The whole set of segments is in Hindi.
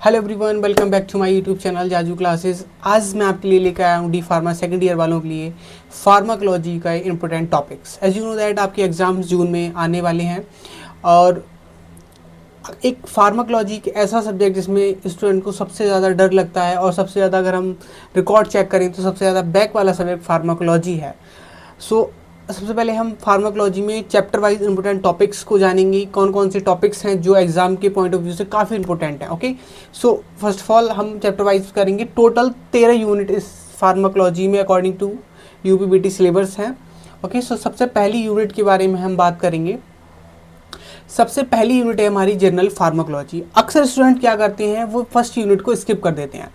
Hello everyone, welcome back to my YouTube channel Jaju classes. आज मैं आपके लिए लेकर आया हूँ डी फार्मा सेकेंड ईयर वालों के लिए फार्माकोलॉजी का important topics. As you know that आपके एग्जाम्स जून में आने वाले हैं और एक फार्माकोलॉजी एक ऐसा सब्जेक्ट जिसमें स्टूडेंट को सबसे ज़्यादा डर लगता है और सबसे ज़्यादा अगर हम रिकॉर्ड चेक करें तो सबसे ज़्यादा बैक वाला सब्जेक्ट फार्माकोलॉजी है। सबसे पहले हम फार्माकोलॉजी में चैप्टर वाइज इंपॉर्टेंट टॉपिक्स को जानेंगे, कौन कौन से टॉपिक्स हैं जो एग्जाम के पॉइंट ऑफ व्यू से काफ़ी इंपॉर्टेंट हैं। Okay, so first of all हम चैप्टर वाइज करेंगे। टोटल 13 यूनिट इस फार्माकोलॉजी में अकॉर्डिंग टू यूपीबीटी सिलेबस हैं। ओके, सो सबसे पहली यूनिट के बारे में हम बात करेंगे। सबसे पहली यूनिट है हमारी जनरल फार्माकोलॉजी। अक्सर स्टूडेंट क्या करते हैं, वो फर्स्ट यूनिट को स्किप कर देते हैं।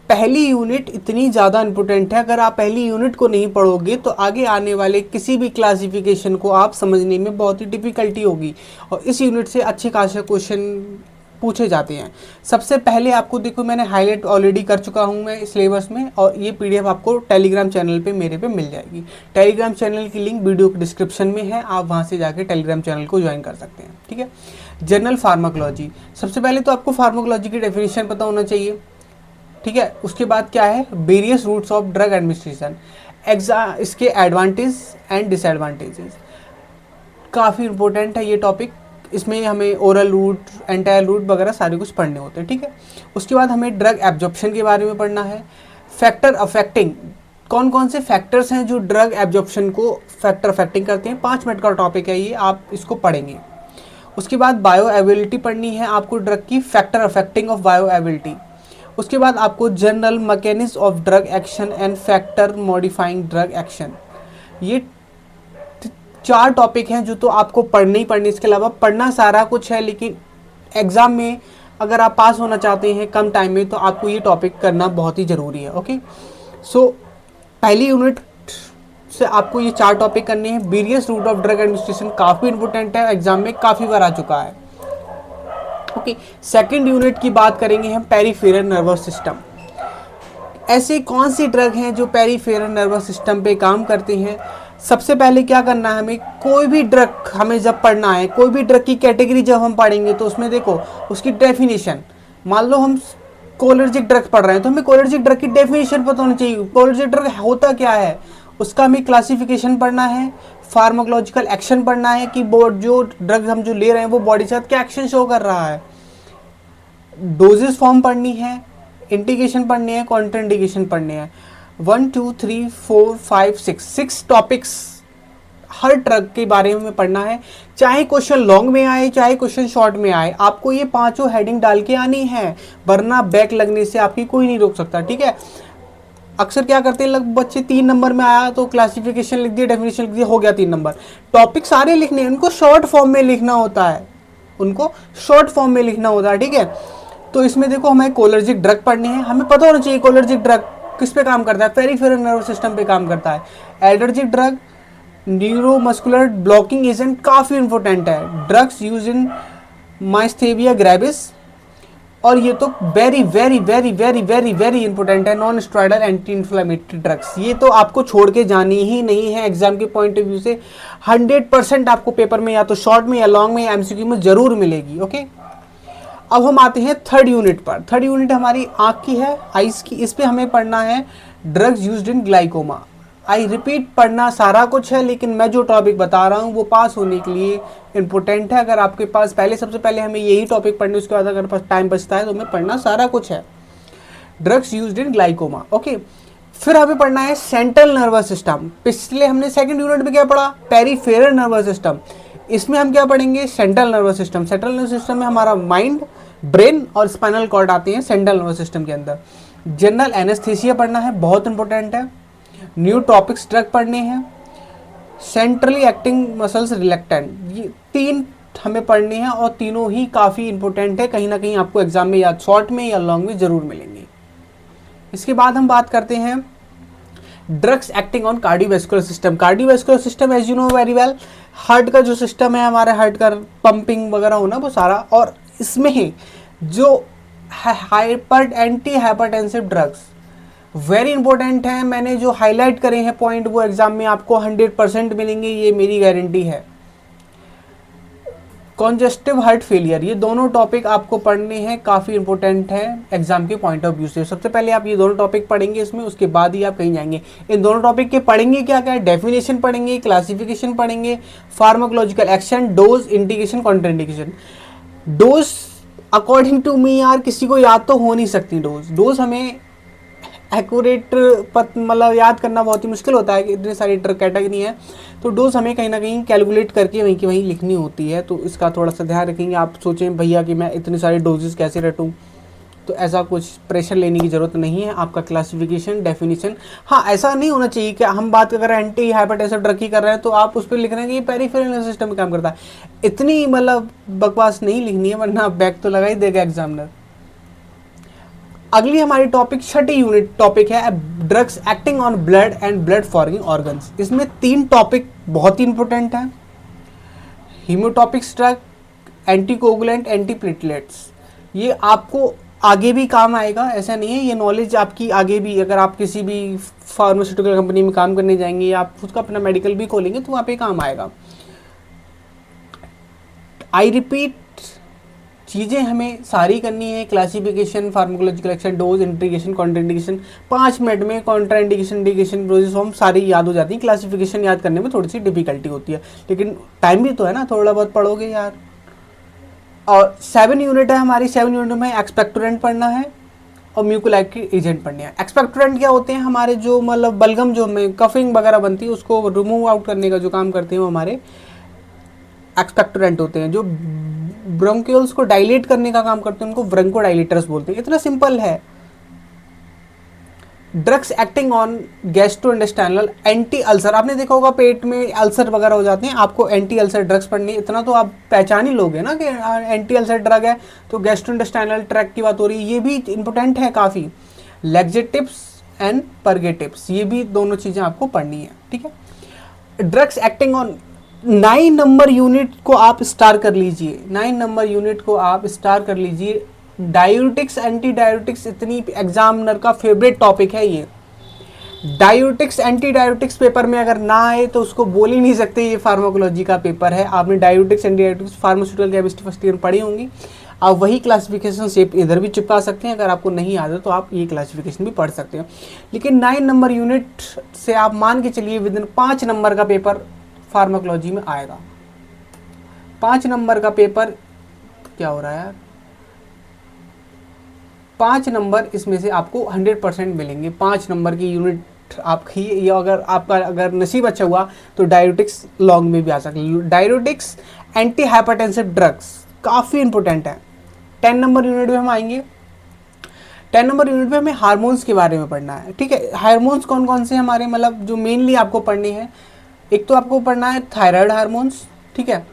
पहली यूनिट इतनी ज़्यादा इंपॉर्टेंट है, अगर आप पहली यूनिट को नहीं पढ़ोगे तो आगे आने वाले किसी भी क्लासिफिकेशन को आप समझने में बहुत ही डिफ़िकल्टी होगी और इस यूनिट से अच्छे खासे क्वेश्चन पूछे जाते हैं। सबसे पहले आपको देखो, मैंने हाईलाइट ऑलरेडी कर चुका हूँ मैं सिलेबस में और ये पीडीएफ आपको टेलीग्राम चैनल पे मेरे पे मिल जाएगी। टेलीग्राम चैनल की लिंक वीडियो के डिस्क्रिप्शन में है, आप वहाँ से जाके टेलीग्राम चैनल को ज्वाइन कर सकते हैं। ठीक है, जनरल फार्माकोलॉजी। सबसे पहले तो आपको फार्माकोलॉजी की डेफिनेशन पता होना चाहिए। ठीक है, उसके बाद क्या है, various routes of drug administration, इसके एडवांटेज एंड डिसएडवांटेजेस। काफ़ी इंपॉर्टेंट है ये टॉपिक, इसमें हमें ओरल रूट, एंटायर रूट वगैरह सारे कुछ पढ़ने होते हैं। ठीक है, उसके बाद हमें ड्रग एब्जॉर्प्शन के बारे में पढ़ना है। फैक्टर अफेक्टिंग, कौन कौन से फैक्टर्स हैं जो ड्रग एब्जॉर्प्शन को फैक्टर अफेक्टिंग करते हैं। 5 मिनट का टॉपिक है ये, आप इसको पढ़ेंगे। उसके बाद बायो एबिलिटी पढ़नी है आपको ड्रग की, factor affecting of bio ability. उसके बाद आपको general mechanism of drug action and factor modifying drug action. ये 4 टॉपिक हैं जो तो आपको पढ़ने ही पढ़ने, इसके अलावा पढ़ना सारा कुछ है, लेकिन एग्ज़ाम में अगर आप पास होना चाहते हैं कम टाइम में तो आपको ये टॉपिक करना बहुत ही ज़रूरी है। ओके, सो पहली यूनिट से आपको ये 4 टॉपिक करने हैं। Various route of drug administration काफ़ी इंपॉर्टेंट है, एग्जाम में काफ़ी बार आ चुका है। ओके, सेकेंड यूनिट की बात करेंगे हम, पेरिफेरल नर्वस सिस्टम। ऐसे कौन सी ड्रग हैं जो पेरिफेरल नर्वस सिस्टम पे काम करते हैं। सबसे पहले क्या करना है, हमें कोई भी ड्रग हमें जब पढ़ना है, कोई भी ड्रग की कैटेगरी जब हम पढ़ेंगे तो उसमें देखो उसकी डेफिनेशन। मान लो हम कोलर्जिक ड्रग पढ़ रहे हैं तो हमें कोलर्जिक ड्रग की डेफिनेशन पता होनी चाहिए। कोलर्जिक ड्रग होता क्या है, उसका हमें क्लासिफिकेशन पढ़ना है, फार्माकोलॉजिकल एक्शन पढ़ना है कि जो ड्रग हम जो ले रहे हैं वो बॉडी के साथ क्या एक्शन शो कर रहा है, डोजेस फॉर्म पढ़नी है, इंडिकेशन पढ़नी है, कॉन्ट्राइंडिकेशन पढ़नी है। 1 2 3 4 5 6 टॉपिक्स हर ड्रग के बारे में पढ़ना है। चाहे क्वेश्चन लॉन्ग में आए चाहे क्वेश्चन शॉर्ट में आए, आपको ये 5 हेडिंग डाल के आनी है, वरना बैक लगने से आपकी कोई नहीं रोक सकता। ठीक है, अक्सर क्या करते हैं बच्चे 3 नंबर में आया तो क्लासिफिकेशन लिख दिया, डेफिनेशन लिख दिया, हो गया 3 नंबर। टॉपिक सारे लिखने हैं, उनको शॉर्ट फॉर्म में लिखना होता है, ठीक है, तो इसमें देखो हमें कोलर्जिक ड्रग पढ़नी है। हमें पता होना चाहिए कोलर्जिक ड्रग किस पे काम करता है, पेरिफेरल नर्वस सिस्टम पे काम करता है। Allergic drug neuromuscular blocking agent काफ़ी इंपॉर्टेंट है। Drugs use in myasthenia gravis, और ये तो very very very very very very important है, non steroidal anti inflammatory drugs. ये तो आपको छोड़ के जानी ही नहीं है एग्जाम के पॉइंट ऑफ व्यू से। 100% आपको पेपर में या तो शॉर्ट में या लॉन्ग में या एमसीक्यू में जरूर मिलेगी। ओके, अब हम आते हैं थर्ड यूनिट पर। थर्ड यूनिट हमारी आँख की है, आइज़ की। इस पर हमें पढ़ना है drugs used in glaucoma. I repeat, पढ़ना सारा कुछ है, लेकिन मैं जो टॉपिक बता रहा हूँ वो पास होने के लिए इंपॉर्टेंट है। अगर आपके पास सबसे पहले हमें यही टॉपिक पढ़ने, उसके बाद अगर पास टाइम बचता है तो हमें पढ़ना सारा कुछ है, drugs used in glaucoma. Okay, फिर हमें पढ़ना है सेंट्रल नर्वस सिस्टम। पिछले हमने सेकेंड यूनिट में क्या पढ़ा, पेरिफेरल नर्वस सिस्टम। इसमें हम क्या पढ़ेंगे, central nervous system. Central nervous system में हमारा माइंड, ब्रेन और स्पाइनल कॉर्ड आते हैं सेंट्रल नर्वस सिस्टम के अंदर। जनरल एनेस्थीसिया पढ़ना है, बहुत इंपॉर्टेंट है। न्यू टॉपिक्स ड्रग पढ़ने हैं, सेंट्रली एक्टिंग मसल्स रिलैक्टेंट, ये 3 हमें पढ़ने हैं और तीनों ही काफ़ी इंपॉर्टेंट है। कहीं ना कहीं आपको एग्जाम में या शॉर्ट में या लॉन्ग में ज़रूर मिलेंगे। इसके बाद हम बात करते हैं drugs acting on cardiovascular system. Cardiovascular system as you know very well, heart का जो सिस्टम है, हमारे हार्ट का पंपिंग वगैरह होना वो सारा, और इसमें जो anti hypertensive drugs very important है। मैंने जो हाईलाइट करे हैं पॉइंट वो एग्जाम में आपको 100% मिलेंगे, ये मेरी गारंटी है। कॉन्जेस्टिव हार्ट फेलियर, ये दोनों टॉपिक आपको पढ़ने हैं, काफ़ी इंपॉर्टेंट है एग्जाम के पॉइंट ऑफ व्यू से। सबसे पहले आप ये दोनों टॉपिक पढ़ेंगे इसमें, उसके बाद ही आप कहीं जाएंगे। इन दोनों टॉपिक के पढ़ेंगे क्या क्या, डेफिनेशन पढ़ेंगे, क्लासिफिकेशन पढ़ेंगे, pharmacological action, dose, indication, contraindication. Dose according to me यार किसी को याद तो हो नहीं सकती डोज हमें एक्यूरेट मतलब याद करना बहुत ही मुश्किल होता है कि इतनी सारी कैटेगरी है, तो डोज हमें कहीं ना कहीं कैलकुलेट करके वहीं की वहीं लिखनी होती है, तो इसका थोड़ा सा ध्यान रखेंगे। आप सोचें भैया कि मैं इतनी सारी डोजेस कैसे रटूं, तो ऐसा कुछ प्रेशर लेने की ज़रूरत नहीं है। आपका क्लासिफिकेशन, डेफिनेशन, हाँ ऐसा नहीं होना चाहिए कि हम बात अगर एंटी हाइपरटेंसिव ड्रग की कर रहे हैं तो आप उस पर लिख रहे हैं कि ये पेरिफेरल नर्वस सिस्टम में काम करता है। इतनी मतलब बकवास नहीं लिखनी है, वरना बैक तो लगा ही देगा एग्जामिनर। अगली हमारी टॉपिक छठी यूनिट टॉपिक है drugs acting on blood and blood forming organs. इसमें 3 टॉपिक बहुत ही इंपॉर्टेंट हैं, हीमोटॉपिक्स ड्रग, एंटीकोगुलेंट, एंटीप्लेटलेट्स। ये आपको आगे भी काम आएगा, ऐसा नहीं है, ये नॉलेज आपकी आगे भी, अगर आप किसी भी फार्मास्यूटिकल कंपनी में काम करने जाएंगे या आप खुद का अपना मेडिकल भी खोलेंगे तो वहाँ पे काम आएगा। आई रिपीट, चीज़ें हमें सारी करनी है, classification, pharmacological action, dose, indication, contraindication. 5 minute में कॉन्ट्राइंडिकेशन, इंडिकेशन, डोजेस फॉर्म सारी याद हो जाती है। क्लासिफिकेशन याद करने में थोड़ी सी डिफिकल्टी होती है, लेकिन टाइम भी तो है ना, थोड़ा बहुत पढ़ोगे यार। और 7 यूनिट है हमारी, 7 यूनिट में एक्सपेक्टोरेंट पढ़ना है और म्यूकोलाइटिक एजेंट पढ़ने हैं। एक्सपेक्टोरेंट क्या होते हैं, हमारे जो मतलब बलगम जो हमें कफिंग वगैरह बनती है उसको रिमूव आउट करने का जो काम करते हैं वो हमारे एक्सपेक्टोरेंट होते हैं। जो ब्रोंकियल्स को डायलेट करने का काम करते हैं उनको ब्रोंकोडाइलेटर्स बोलते हैं। इतना सिंपल है। Drugs acting on gastrointestinal, anti ulcer, आपने देखा होगा पेट में अल्सर वगैरह हो जाते हैं, आपको एंटी अल्सर ड्रग्स पढ़नी, इतना तो आप पहचान ही लोगे ना कि एंटी अल्सर ड्रग है, तो गैस्ट्रोइंटेस्टाइनल ट्रैक्ट की बात हो रही है, ये भी इंपॉर्टेंट है काफ़ी। लैक्सेटिव्स एंड परगेटिव्स, ये भी दोनों चीज़ें आपको पढ़नी है, ठीक है। Drugs acting on 9 number unit को आप स्टार कर लीजिए, 9 नंबर यूनिट को आप स्टार कर लीजिए। डायूरेटिक्स, एंटी डायूरेटिक्स, इतनी एग्जामिनर का फेवरेट टॉपिक है ये। डायूरेटिक्स, एंटी डायूरेटिक्स पेपर में अगर ना आए तो उसको बोल ही नहीं सकते ये फार्माकोलॉजी का पेपर है। आपने diuretics, anti diuretics, pharmaceutical chemistry first year पढ़ी होंगी, आप वही क्लासिफिकेशन शेप इधर भी चिपका सकते हैं। अगर आपको नहीं आता तो आप ये क्लासिफिकेशन भी पढ़ सकते हैं, लेकिन 9 नंबर यूनिट से आप मान के चलिए विदिन 5 नंबर का पेपर फार्माकोलॉजी में आएगा। 5 नंबर का पेपर क्या हो रहा है यार, 5 नंबर इसमें से आपको 100% मिलेंगे। 5 नंबर की यूनिट आपकी, या अगर आपका अगर नसीब अच्छा हुआ तो डायूरेटिक्स लॉन्ग में भी आ सकते हैं। डायूरेटिक्स, एंटी हाइपरटेंसिव ड्रग्स काफ़ी इंपॉर्टेंट है। 10 नंबर यूनिट में हम आएंगे। 10 नंबर यूनिट में हमें हार्मोन्स के बारे में पढ़ना है, ठीक है। हार्मोन्स कौन कौन से हमारे मतलब जो मेनली आपको पढ़ने हैं, एक तो आपको पढ़ना है थायराइड हार्मोन्स, ठीक है।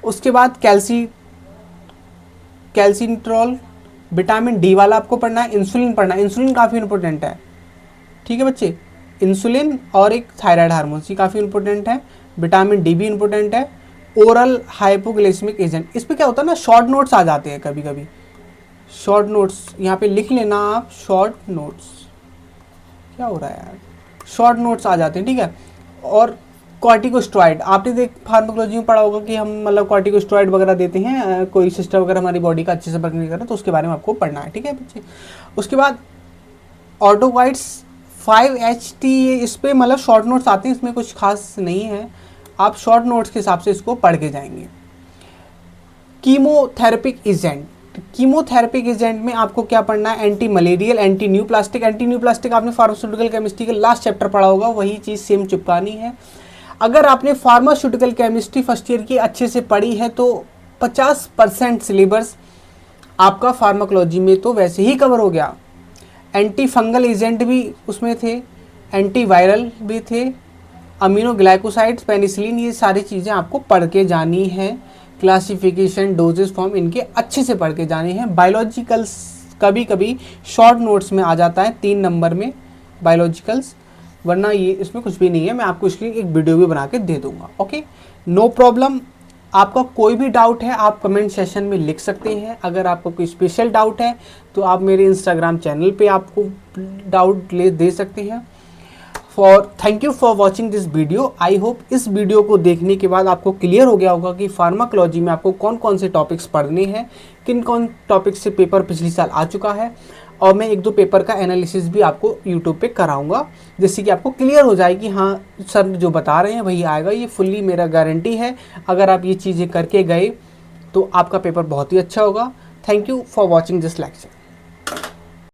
उसके बाद कैल्सिट्रॉल, विटामिन डी वाला आपको पढ़ना है। इंसुलिन पढ़ना है, इंसुलिन काफ़ी इंपॉर्टेंट है, ठीक है बच्चे। इंसुलिन और एक थायराइड हार्मोन्स, ये काफ़ी इंपॉर्टेंट है। विटामिन डी भी इंपॉर्टेंट है। ओरल हाइपोग्लाइसेमिक एजेंट, इस पर क्या होता है ना, शॉर्ट नोट्स आ जाते हैं कभी कभी। शॉर्ट नोट्स यहाँ पे लिख लेना आप, शॉर्ट नोट्स, क्या हो रहा है यार, शॉर्ट नोट्स आ जाते हैं, ठीक है। और कॉर्टिकोस्टेरॉइड, आपने देख फार्माकोलॉजी में पढ़ा होगा कि हम मतलब कॉर्टिकोस्टेरॉइड वगैरह देते हैं, कोई सिस्टम वगैरह हमारी बॉडी का अच्छे से वर्क नहीं कर रहा तो उसके बारे में आपको पढ़ना है, ठीक है बच्चे। उसके बाद ऑटोकाइड्स 5HT, इस पर मतलब शॉर्ट नोट्स आते हैं, इसमें कुछ खास नहीं है, आप शॉर्ट नोट्स के हिसाब से इसको पढ़ के जाएंगे। कीमोथेरेपिक एजेंट, कीमोथेरेपिक एजेंट में आपको क्या पढ़ना है, anti malarial, anti neoplastic. Anti neoplastic आपने फार्मास्यूटिकल केमिस्ट्री के लास्ट चैप्टर पढ़ा होगा, वही चीज़ सेम चिपकानी है। अगर आपने फार्मास्यूटिकल केमिस्ट्री फर्स्ट ईयर की अच्छे से पढ़ी है तो 50% सिलेबस आपका फार्माकोलॉजी में तो वैसे ही कवर हो गया। एंटी फंगल एजेंट भी उसमें थे, एंटी वायरल भी थे, अमीनो ग्लाइकोसाइड्स, पेनिसिलिन, ये सारी चीज़ें आपको पढ़ के जानी है। क्लासिफिकेशन, डोजेस फॉर्म, इनके अच्छे से पढ़ के जाने हैं। बायोलॉजिकल्स कभी कभी शॉर्ट नोट्स में आ जाता है 3 नंबर में बायोलॉजिकल्स, वरना ये इसमें कुछ भी नहीं है। मैं आपको इसकी एक वीडियो भी बना के दे दूंगा, ओके, नो प्रॉब्लम। आपका कोई भी डाउट है आप कमेंट सेशन में लिख सकते हैं। अगर आपको कोई स्पेशल डाउट है तो आप मेरे इंस्टाग्राम चैनल पे आपको डाउट दे सकते हैं। Thank you for watching this video. I hope इस वीडियो को देखने के बाद आपको क्लियर हो गया होगा कि फार्माकोलॉजी में आपको कौन कौन से टॉपिक्स पढ़ने हैं, किन कौन टॉपिक्स से पेपर पिछले साल आ चुका है, और मैं 1-2 पेपर का एनालिसिस भी आपको यूट्यूब पे कराऊंगा, जिससे कि आपको क्लियर हो जाए कि हाँ सर जो बता रहे हैं वही आएगा। ये फुल्ली मेरा गारंटी है। अगर आप ये चीज़ें करके गए तो आपका पेपर बहुत ही अच्छा होगा। Thank you for watching this lecture.